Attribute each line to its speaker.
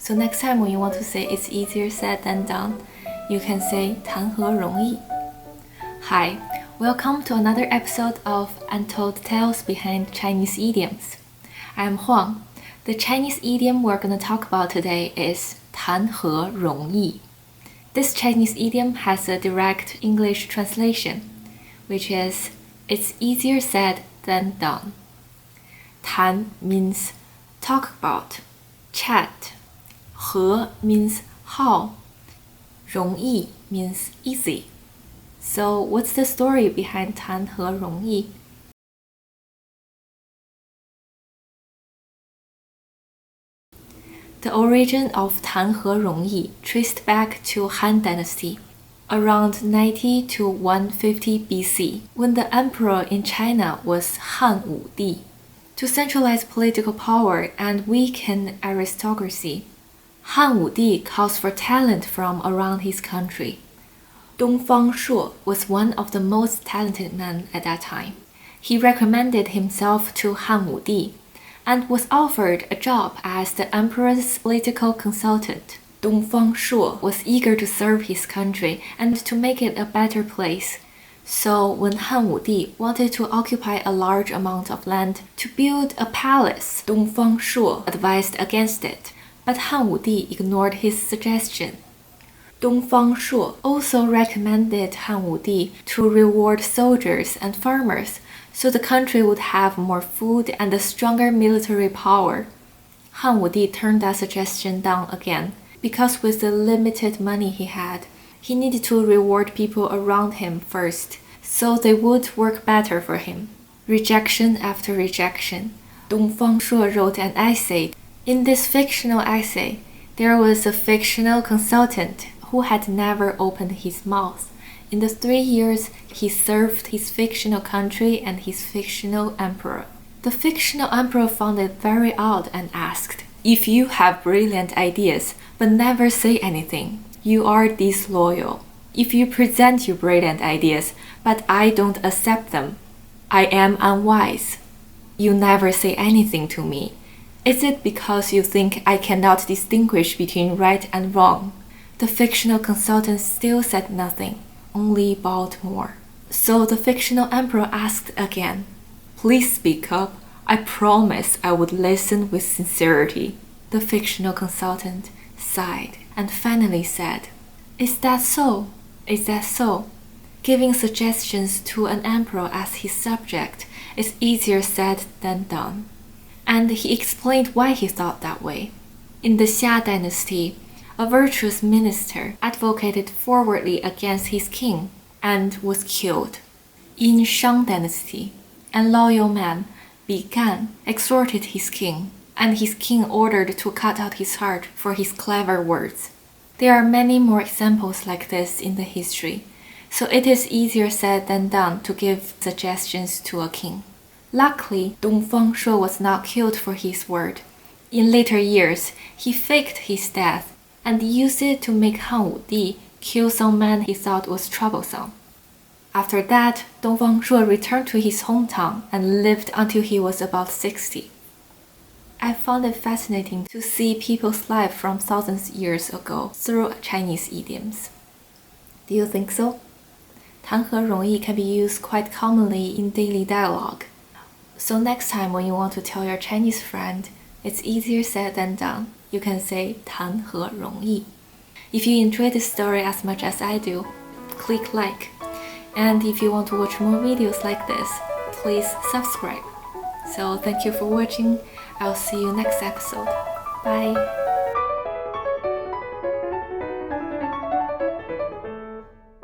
Speaker 1: So next time when you want to say it's easier said than done, you can say 谈何容易. Hi, welcome to another episode of Untold Tales Behind Chinese Idioms. I'm Huang. The Chinese idiom we're going to talk about today is 谈何容易. This Chinese idiom has a direct English translation, which is it's easier said than done. 谈 means talk about, chat. 何 means how. 容易 means easy. So what's the story behind 谈何容易? The origin of 谈何容易 traced back to Han Dynasty, around 90 to 150 BC, when the emperor in China was Han Wudi. To centralize political power and weaken aristocracy, Han Wudi calls for talent from around his country. Dongfang Shuo was one of the most talented men at that time. He recommended himself to Han Wudi and was offered a job as the emperor's political consultant. Dongfang Shuo was eager to serve his country and to make it a better place. So when Han Wudi wanted to occupy a large amount of land to build a palace, Dongfang Shuo advised against it, but Han Wudi ignored his suggestion. Dongfang Shuo also recommended Han Wudi to reward soldiers and farmers so the country would have more food and a stronger military power. Han Wudi turned that suggestion down again because with the limited money he had, he needed to reward people around him first so they would work better for him. Rejection after rejection, Dongfang Shuo wrote an essay. In this fictional essay, there was a fictional consultant who had never opened his mouth. In the 3 years, he served his fictional country and his fictional emperor. The fictional emperor found it very odd and asked, "If you have brilliant ideas but never say anything, you are disloyal. If you present your brilliant ideas but I don't accept them, I am unwise. You never say anything to me. Is it because you think I cannot distinguish between right and wrong?" The fictional consultant still said nothing, only bowed more. So the fictional emperor asked again, "Please speak up. I promise I would listen with sincerity." The fictional consultant sighed and finally said, "Is that so? Is that so?" Giving suggestions to an emperor as his subject is easier said than done. And he explained why he thought that way. In the Xia Dynasty, a virtuous minister advocated forwardly against his king and was killed. In Shang Dynasty, a loyal man, Bi Gan, exhorted his king, and his king ordered to cut out his heart for his clever words. There are many more examples like this in the history, so it is easier said than done to give suggestions to a king. Luckily, Dongfang Shuo was not killed for his word. In later years, he faked his death and used it to make Han Wudi kill some man he thought was troublesome. After that, Dongfang Shuo returned to his hometown and lived until he was about 60. I found it fascinating to see people's life from thousands of years ago through Chinese idioms. Do you think so? 谈何容易 can be used quite commonly in daily dialogue. So next time when you want to tell your Chinese friend it's easier said than done, you can say 谈何容易. If you enjoyed this story as much as I do, click like. And if you want to watch more videos like this, please subscribe. So thank you for watching. I'll see you next episode. Bye!